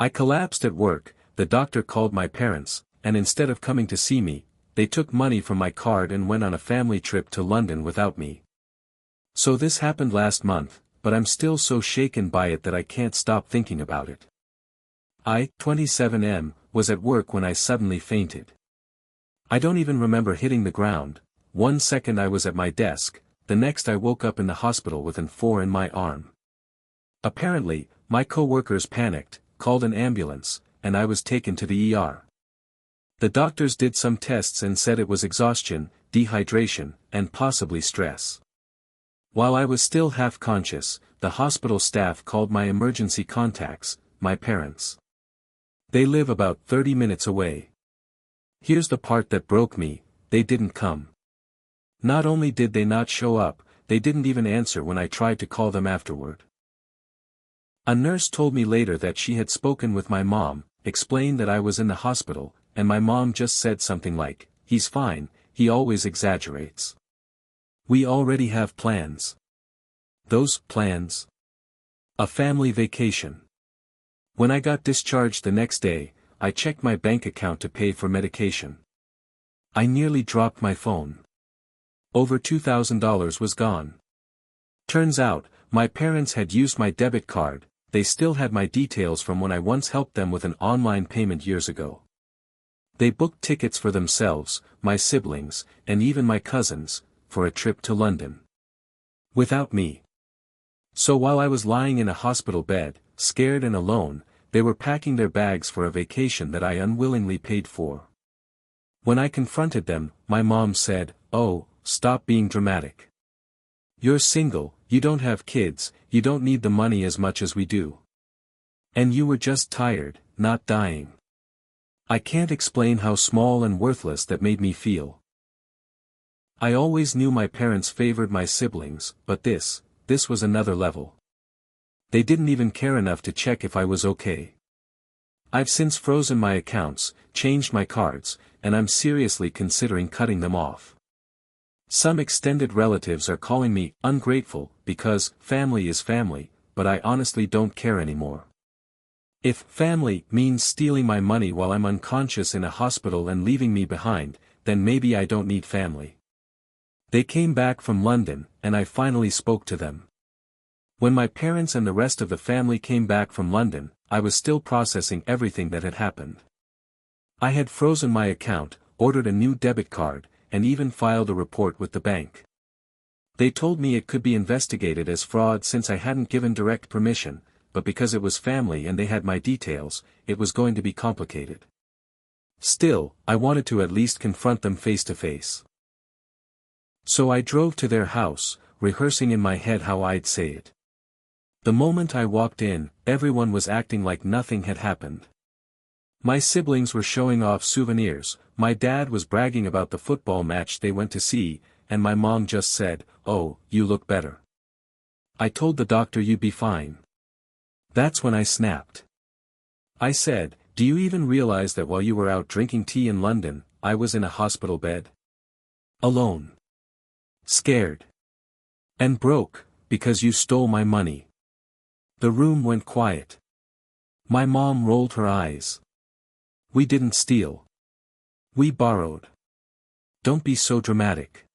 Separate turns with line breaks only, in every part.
I collapsed at work. The doctor called my parents, and instead of coming to see me, they took money from my card and went on a family trip to London without me. So this happened last month, but I'm still so shaken by it that I can't stop thinking about it. I, 27M, was at work when I suddenly fainted. I don't even remember hitting the ground. 1 second I was at my desk, the next I woke up in the hospital with an 4 in my arm. Apparently, my co-workers panicked, called an ambulance, and I was taken to the ER. The doctors did some tests and said it was exhaustion, dehydration, and possibly stress. While I was still half conscious, the hospital staff called my emergency contacts, my parents. They live about 30 minutes away. Here's the part that broke me: they didn't come. Not only did they not show up, they didn't even answer when I tried to call them afterward. A nurse told me later that she had spoken with my mom, explained that I was in the hospital, and my mom just said something like, "He's fine, he always exaggerates. We already have plans." Those plans? A family vacation. When I got discharged the next day, I checked my bank account to pay for medication. I nearly dropped my phone. Over $2,000 was gone. Turns out, my parents had used my debit card. They still had my details from when I once helped them with an online payment years ago. They booked tickets for themselves, my siblings, and even my cousins, for a trip to London. Without me. So while I was lying in a hospital bed, scared and alone, they were packing their bags for a vacation that I unwillingly paid for. When I confronted them, my mom said, "Oh, stop being dramatic. You're single, you don't have kids, you don't need the money as much as we do. And you were just tired, not dying." I can't explain how small and worthless that made me feel. I always knew my parents favored my siblings, but this was another level. They didn't even care enough to check if I was okay. I've since frozen my accounts, changed my cards, and I'm seriously considering cutting them off. Some extended relatives are calling me ungrateful because family is family, but I honestly don't care anymore. If family means stealing my money while I'm unconscious in a hospital and leaving me behind, then maybe I don't need family. They came back from London, and I finally spoke to them. When my parents and the rest of the family came back from London, I was still processing everything that had happened. I had frozen my account, ordered a new debit card, and even filed a report with the bank. They told me it could be investigated as fraud since I hadn't given direct permission, but because it was family and they had my details, it was going to be complicated. Still, I wanted to at least confront them face to face. So I drove to their house, rehearsing in my head how I'd say it. The moment I walked in, everyone was acting like nothing had happened. My siblings were showing off souvenirs, my dad was bragging about the football match they went to see, and my mom just said, "Oh, you look better. I told the doctor you'd be fine." That's when I snapped. I said, "Do you even realize that while you were out drinking tea in London, I was in a hospital bed? Alone. Scared. And broke, because you stole my money." The room went quiet. My mom rolled her eyes. "We didn't steal. We borrowed." "Don't be so dramatic."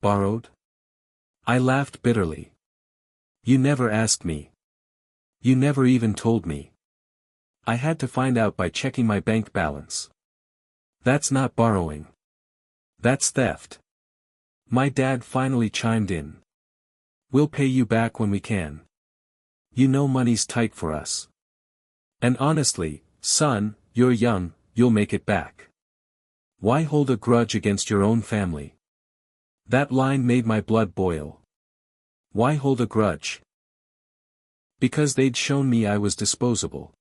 "Borrowed?" I laughed bitterly. "You never asked me. You never even told me. I had to find out by checking my bank balance. That's not borrowing. That's theft." My dad finally chimed in. "We'll pay you back when we can. You know money's tight for us. And honestly, son, you're young, you'll make it back. Why hold a grudge against your own family?" That line made my blood boil. Why hold a grudge? Because they'd shown me I was disposable.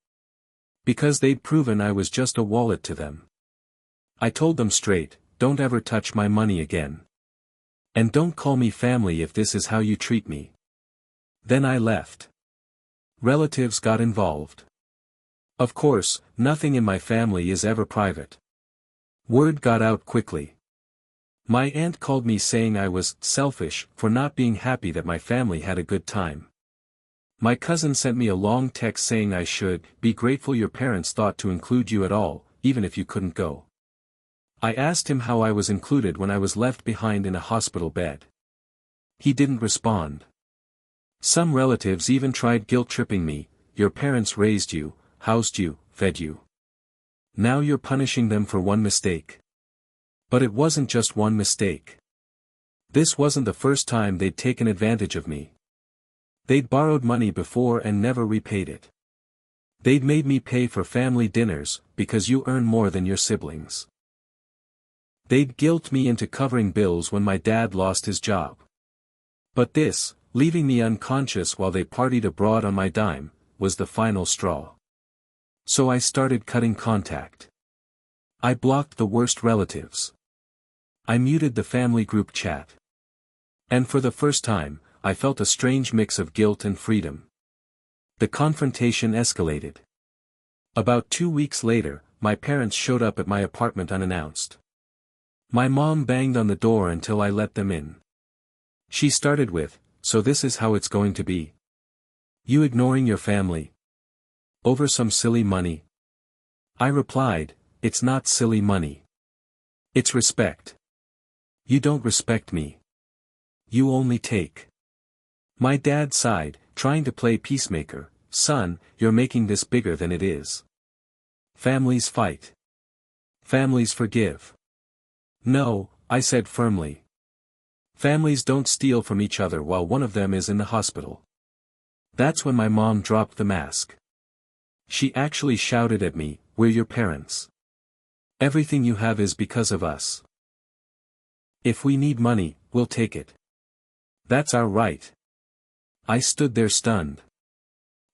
Because they'd proven I was just a wallet to them. I told them straight, "Don't ever touch my money again. And don't call me family if this is how you treat me." Then I left. Relatives got involved. Of course, nothing in my family is ever private. Word got out quickly. My aunt called me saying I was selfish for not being happy that my family had a good time. My cousin sent me a long text saying I should be grateful your parents thought to include you at all, even if you couldn't go. I asked him how I was included when I was left behind in a hospital bed. He didn't respond. Some relatives even tried guilt-tripping me. Your parents raised you, housed you, fed you. Now you're punishing them for one mistake. But it wasn't just one mistake. This wasn't the first time they'd taken advantage of me. They'd borrowed money before and never repaid it. They'd made me pay for family dinners, because you earn more than your siblings. They'd guilt me into covering bills when my dad lost his job. But this, leaving me unconscious while they partied abroad on my dime, was the final straw. So I started cutting contact. I blocked the worst relatives. I muted the family group chat. And for the first time, I felt a strange mix of guilt and freedom. The confrontation escalated. About 2 weeks later, my parents showed up at my apartment unannounced. My mom banged on the door until I let them in. She started with, "So this is how it's going to be? You ignoring your family? Over some silly money?" I replied, "It's not silly money. It's respect. You don't respect me. You only take." My dad sighed, trying to play peacemaker. "Son, you're making this bigger than it is. Families fight. Families forgive." "No," I said firmly. "Families don't steal from each other while one of them is in the hospital." That's when my mom dropped the mask. She actually shouted at me, "We're your parents. Everything you have is because of us. If we need money, we'll take it. That's our right." I stood there stunned.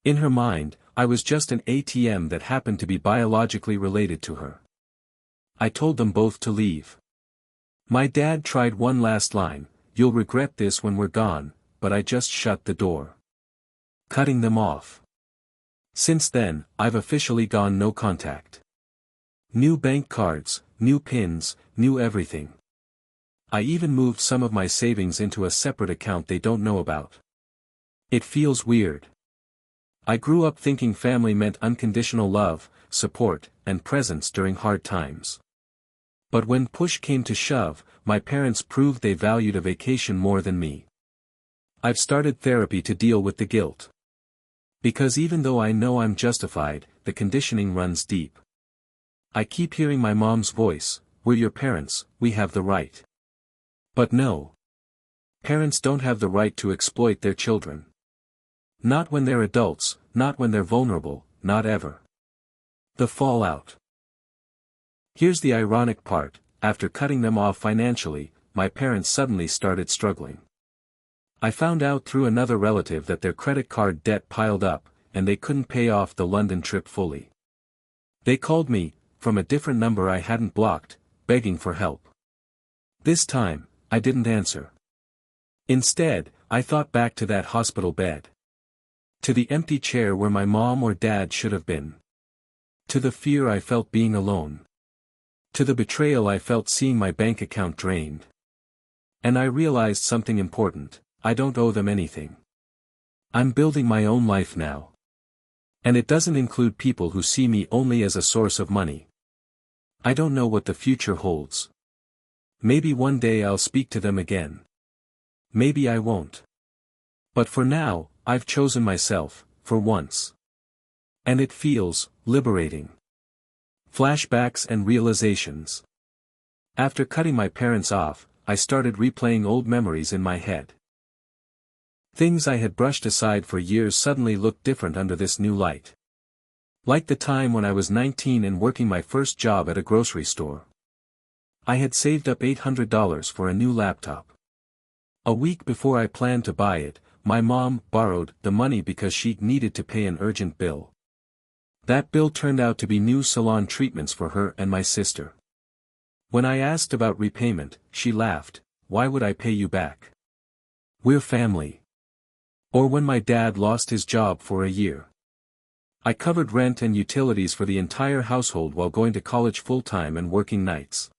In her mind, I was just an ATM that happened to be biologically related to her. I told them both to leave. My dad tried one last line, "You'll regret this when we're gone," but I just shut the door. Cutting them off. Since then, I've officially gone no contact. New bank cards, new PINs, new everything. I even moved some of my savings into a separate account they don't know about. It feels weird. I grew up thinking family meant unconditional love, support, and presence during hard times. But when push came to shove, my parents proved they valued a vacation more than me. I've started therapy to deal with the guilt. Because even though I know I'm justified, the conditioning runs deep. I keep hearing my mom's voice, "We're your parents, we have the right." But no. Parents don't have the right to exploit their children. Not when they're adults, not when they're vulnerable, not ever. The fallout. Here's the ironic part, after cutting them off financially, my parents suddenly started struggling. I found out through another relative that their credit card debt piled up, and they couldn't pay off the London trip fully. They called me, from a different number I hadn't blocked, begging for help. This time, I didn't answer. Instead, I thought back to that hospital bed. To the empty chair where my mom or dad should have been. To the fear I felt being alone. To the betrayal I felt seeing my bank account drained. And I realized something important, I don't owe them anything. I'm building my own life now. And it doesn't include people who see me only as a source of money. I don't know what the future holds. Maybe one day I'll speak to them again. Maybe I won't. But for now, I've chosen myself, for once. And it feels liberating. Flashbacks and realizations. After cutting my parents off, I started replaying old memories in my head. Things I had brushed aside for years suddenly looked different under this new light. Like the time when I was 19 and working my first job at a grocery store. I had saved up $800 for a new laptop. A week before I planned to buy it, my mom borrowed the money because she needed to pay an urgent bill. That bill turned out to be new salon treatments for her and my sister. When I asked about repayment, she laughed, "Why would I pay you back? We're family." Or when my dad lost his job for a year. I covered rent and utilities for the entire household while going to college full-time and working nights.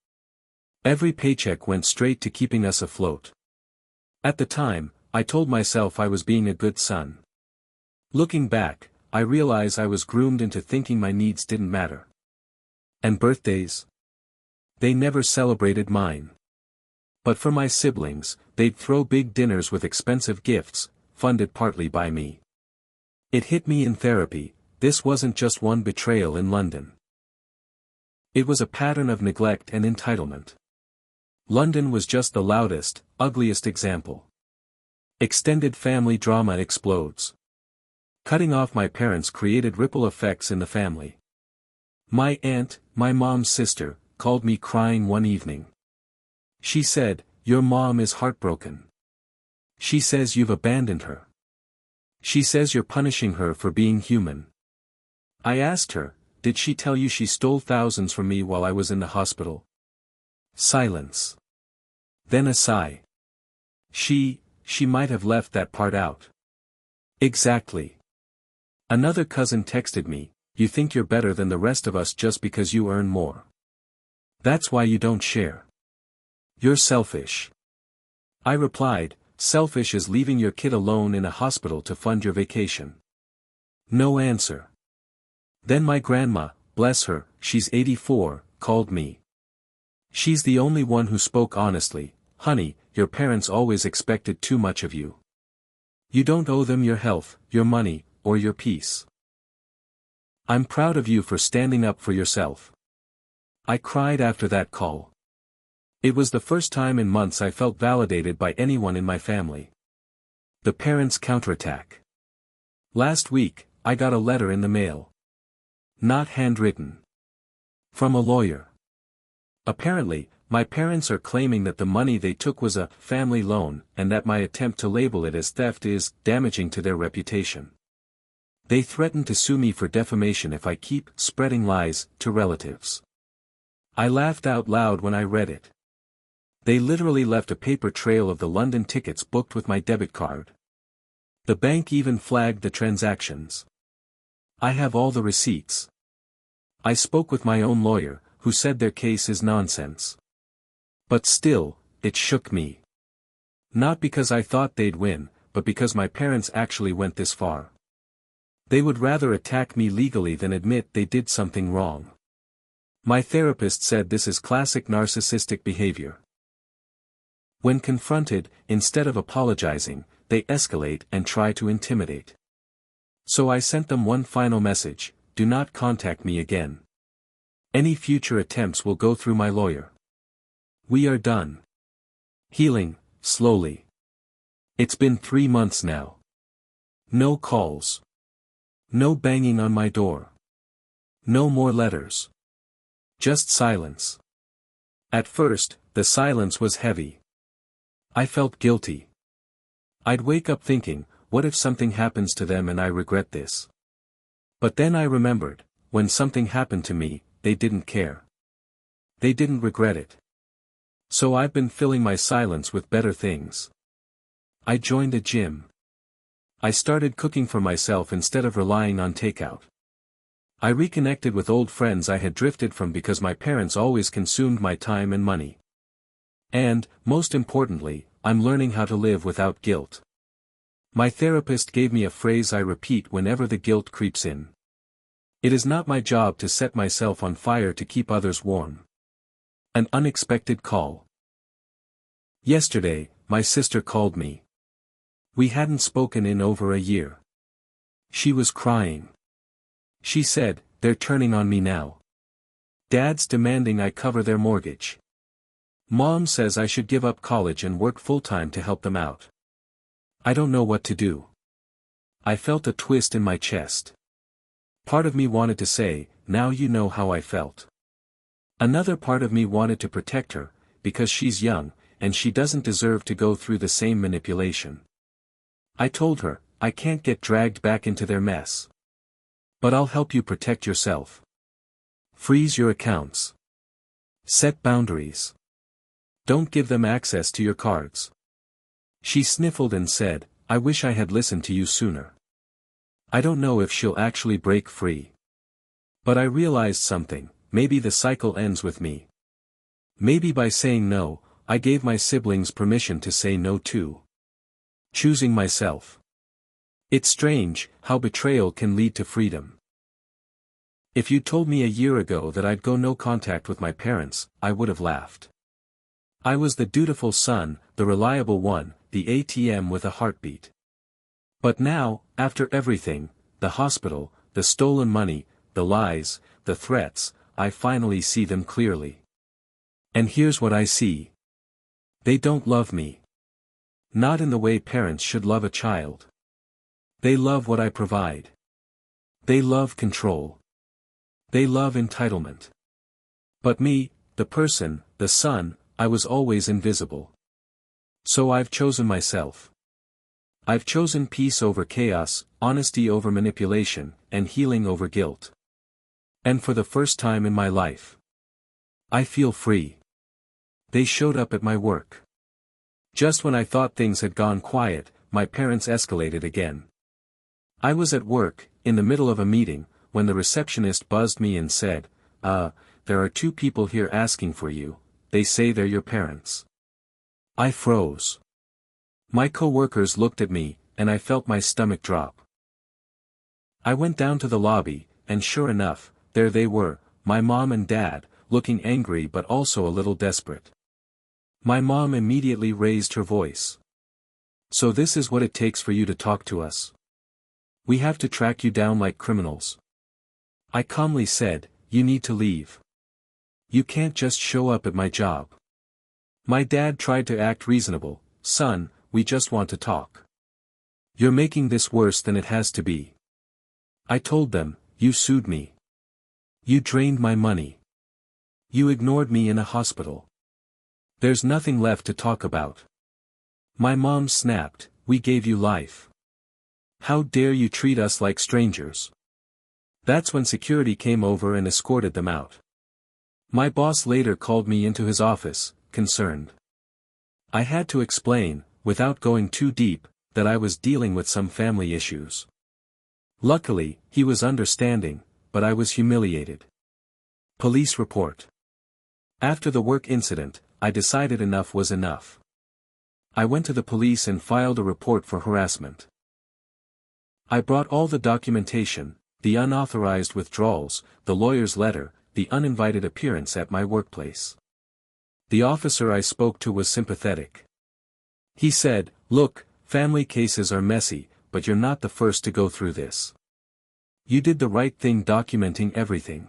Every paycheck went straight to keeping us afloat. At the time, I told myself I was being a good son. Looking back, I realize I was groomed into thinking my needs didn't matter. And birthdays? They never celebrated mine. But for my siblings, they'd throw big dinners with expensive gifts, funded partly by me. It hit me in therapy, this wasn't just one betrayal in London. It was a pattern of neglect and entitlement. London was just the loudest, ugliest example. Extended family drama explodes. Cutting off my parents created ripple effects in the family. My aunt, my mom's sister, called me crying one evening. She said, "Your mom is heartbroken. She says you've abandoned her. She says you're punishing her for being human." I asked her, "Did she tell you she stole thousands from me while I was in the hospital?" Silence. Then a sigh. She might have left that part out. Exactly. Another cousin texted me, "You think you're better than the rest of us just because you earn more. That's why you don't share. You're selfish." I replied, "Selfish is leaving your kid alone in a hospital to fund your vacation." No answer. Then my grandma, bless her, she's 84, called me. She's the only one who spoke honestly. "Honey, your parents always expected too much of you. You don't owe them your health, your money, or your peace. I'm proud of you for standing up for yourself." I cried after that call. It was the first time in months I felt validated by anyone in my family. The parents' counterattack. Last week, I got a letter in the mail. Not handwritten. From a lawyer. Apparently, my parents are claiming that the money they took was a family loan, and that my attempt to label it as theft is damaging to their reputation. They threaten to sue me for defamation if I keep spreading lies to relatives. I laughed out loud when I read it. They literally left a paper trail of the London tickets booked with my debit card. The bank even flagged the transactions. I have all the receipts. I spoke with my own lawyer, who said their case is nonsense. But still, it shook me. Not because I thought they'd win, but because my parents actually went this far. They would rather attack me legally than admit they did something wrong. My therapist said this is classic narcissistic behavior. When confronted, instead of apologizing, they escalate and try to intimidate. So I sent them one final message: do not contact me again. Any future attempts will go through my lawyer. We are done. Healing, slowly. It's been 3 months now. No calls. No banging on my door. No more letters. Just silence. At first, the silence was heavy. I felt guilty. I'd wake up thinking, what if something happens to them and I regret this? But then I remembered, when something happened to me, they didn't care. They didn't regret it. So I've been filling my silence with better things. I joined a gym. I started cooking for myself instead of relying on takeout. I reconnected with old friends I had drifted from because my parents always consumed my time and money. And, most importantly, I'm learning how to live without guilt. My therapist gave me a phrase I repeat whenever the guilt creeps in. It is not my job to set myself on fire to keep others warm. An unexpected call. Yesterday, my sister called me. We hadn't spoken in over a year. She was crying. She said, "They're turning on me now. Dad's demanding I cover their mortgage. Mom says I should give up college and work full-time to help them out. I don't know what to do." I felt a twist in my chest. Part of me wanted to say, "Now you know how I felt." Another part of me wanted to protect her, because she's young, and she doesn't deserve to go through the same manipulation. I told her, "I can't get dragged back into their mess. But I'll help you protect yourself. Freeze your accounts. Set boundaries. Don't give them access to your cards." She sniffled and said, "I wish I had listened to you sooner." I don't know if she'll actually break free. But I realized something, maybe the cycle ends with me. Maybe by saying no, I gave my siblings permission to say no too. Choosing myself. It's strange how betrayal can lead to freedom. If you told me a year ago that I'd go no contact with my parents, I would have laughed. I was the dutiful son, the reliable one, the ATM with a heartbeat. But now, after everything, the hospital, the stolen money, the lies, the threats, I finally see them clearly. And here's what I see. They don't love me. Not in the way parents should love a child. They love what I provide. They love control. They love entitlement. But me, the person, the son, I was always invisible. So I've chosen myself. I've chosen peace over chaos, honesty over manipulation, and healing over guilt. And for the first time in my life, I feel free. They showed up at my work. Just when I thought things had gone quiet, my parents escalated again. I was at work, in the middle of a meeting, when the receptionist buzzed me and said, there are two people here asking for you, they say they're your parents. I froze. My co-workers looked at me, and I felt my stomach drop. I went down to the lobby, and sure enough, there they were, my mom and dad, looking angry but also a little desperate. My mom immediately raised her voice. So this is what it takes for you to talk to us? We have to track you down like criminals. I calmly said, you need to leave. You can't just show up at my job. My dad tried to act reasonable, son, we just want to talk. You're making this worse than it has to be. I told them, you sued me. You drained my money. You ignored me in a hospital. There's nothing left to talk about. My mom snapped, we gave you life. How dare you treat us like strangers? That's when security came over and escorted them out. My boss later called me into his office, concerned. I had to explain, without going too deep, that I was dealing with some family issues. Luckily, he was understanding, but I was humiliated. Police report. After the work incident, I decided enough was enough. I went to the police and filed a report for harassment. I brought all the documentation, the unauthorized withdrawals, the lawyer's letter, the uninvited appearance at my workplace. The officer I spoke to was sympathetic. He said, look, family cases are messy, but you're not the first to go through this. You did the right thing documenting everything.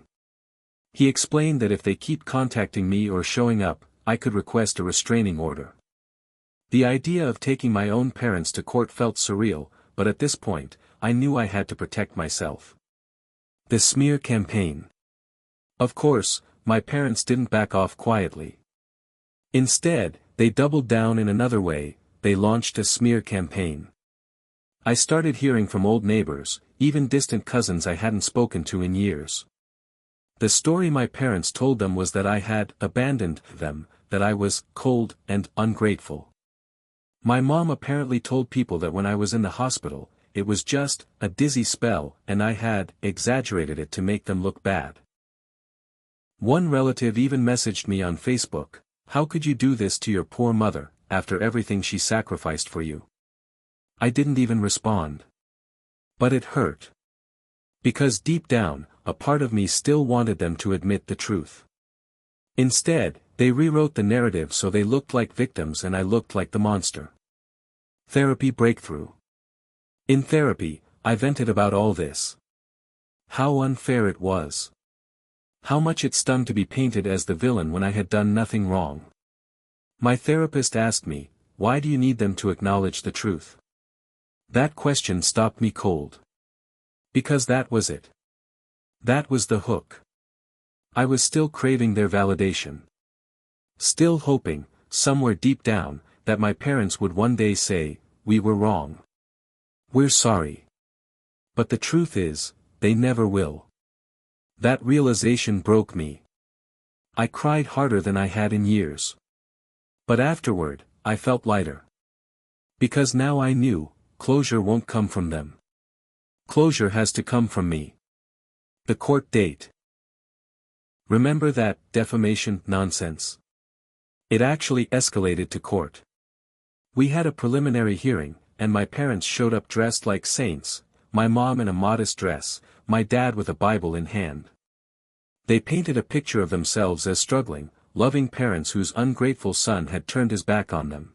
He explained that if they keep contacting me or showing up, I could request a restraining order. The idea of taking my own parents to court felt surreal, but at this point, I knew I had to protect myself. The smear campaign. Of course, my parents didn't back off quietly. Instead, they doubled down in another way, they launched a smear campaign. I started hearing from old neighbors, even distant cousins I hadn't spoken to in years. The story my parents told them was that I had abandoned them, that I was cold and ungrateful. My mom apparently told people that when I was in the hospital, it was just a dizzy spell and I had exaggerated it to make them look bad. One relative even messaged me on Facebook, how could you do this to your poor mother, after everything she sacrificed for you? I didn't even respond. But it hurt. Because deep down, a part of me still wanted them to admit the truth. Instead, they rewrote the narrative so they looked like victims and I looked like the monster. Therapy breakthrough. In therapy, I vented about all this. How unfair it was. How much it stung to be painted as the villain when I had done nothing wrong. My therapist asked me, why do you need them to acknowledge the truth? That question stopped me cold. Because that was it. That was the hook. I was still craving their validation. Still hoping, somewhere deep down, that my parents would one day say, we were wrong. We're sorry. But the truth is, they never will. That realization broke me. I cried harder than I had in years. But afterward, I felt lighter. Because now I knew, closure won't come from them. Closure has to come from me. The court date. Remember that defamation nonsense? It actually escalated to court. We had a preliminary hearing, and my parents showed up dressed like saints, my mom in a modest dress, my dad with a Bible in hand. They painted a picture of themselves as struggling, loving parents whose ungrateful son had turned his back on them.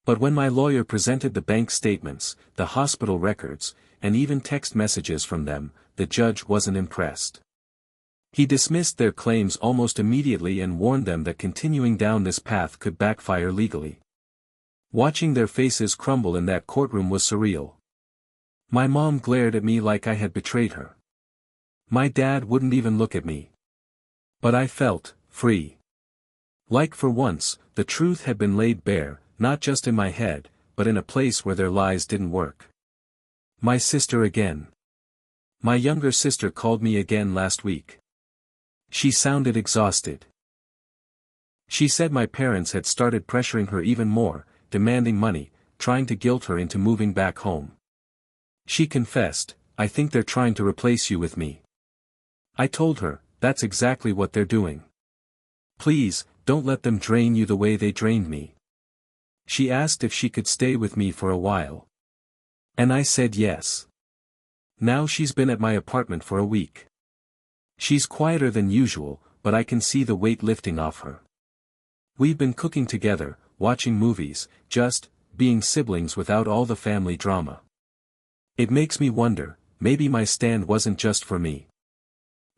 But when my lawyer presented the bank statements, the hospital records, and even text messages from them, the judge wasn't impressed. He dismissed their claims almost immediately and warned them that continuing down this path could backfire legally. Watching their faces crumble in that courtroom was surreal. My mom glared at me like I had betrayed her. My dad wouldn't even look at me. But I felt free. Like for once, the truth had been laid bare, not just in my head, but in a place where their lies didn't work. My sister again. My younger sister called me again last week. She sounded exhausted. She said my parents had started pressuring her even more, demanding money, trying to guilt her into moving back home. She confessed, "I think they're trying to replace you with me." I told her, "That's exactly what they're doing. Please, don't let them drain you the way they drained me." She asked if she could stay with me for a while. And I said yes. Now she's been at my apartment for a week. She's quieter than usual, but I can see the weight lifting off her. We've been cooking together, watching movies, just being siblings without all the family drama. It makes me wonder, maybe my stand wasn't just for me.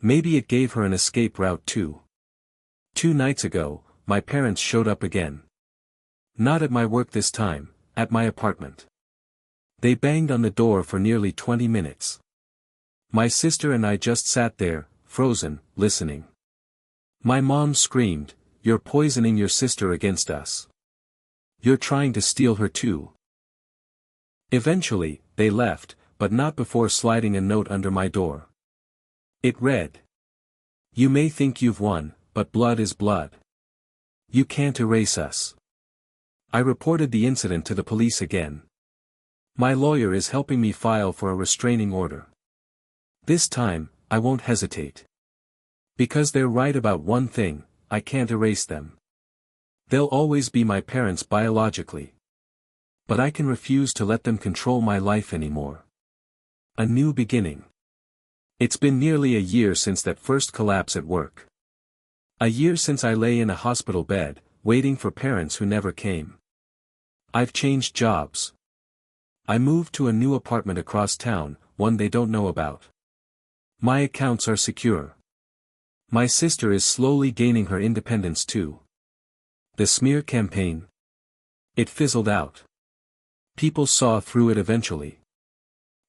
Maybe it gave her an escape route too. 2 nights ago, my parents showed up again. Not at my work this time, at my apartment. They banged on the door for nearly 20 minutes. My sister and I just sat there, frozen, listening. My mom screamed, "You're poisoning your sister against us. You're trying to steal her too." Eventually, they left, but not before sliding a note under my door. It read, "You may think you've won, but blood is blood. You can't erase us." I reported the incident to the police again. My lawyer is helping me file for a restraining order. This time, I won't hesitate. Because they're right about one thing, I can't erase them. They'll always be my parents biologically. But I can refuse to let them control my life anymore. A new beginning. It's been nearly a year since that first collapse at work. A year since I lay in a hospital bed, waiting for parents who never came. I've changed jobs. I moved to a new apartment across town, one they don't know about. My accounts are secure. My sister is slowly gaining her independence too. The smear campaign? It fizzled out. People saw through it eventually.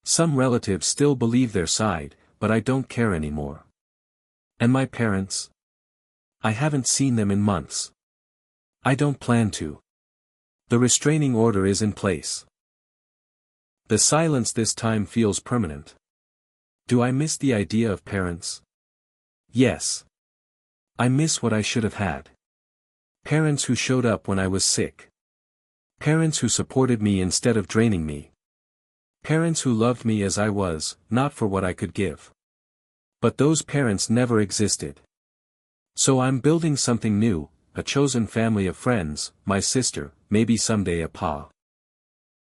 Some relatives still believe their side, but I don't care anymore. And my parents? I haven't seen them in months. I don't plan to. The restraining order is in place. The silence this time feels permanent. Do I miss the idea of parents? Yes. I miss what I should have had. Parents who showed up when I was sick. Parents who supported me instead of draining me. Parents who loved me as I was, not for what I could give. But those parents never existed. So I'm building something new, a chosen family of friends, my sister, maybe someday a pa.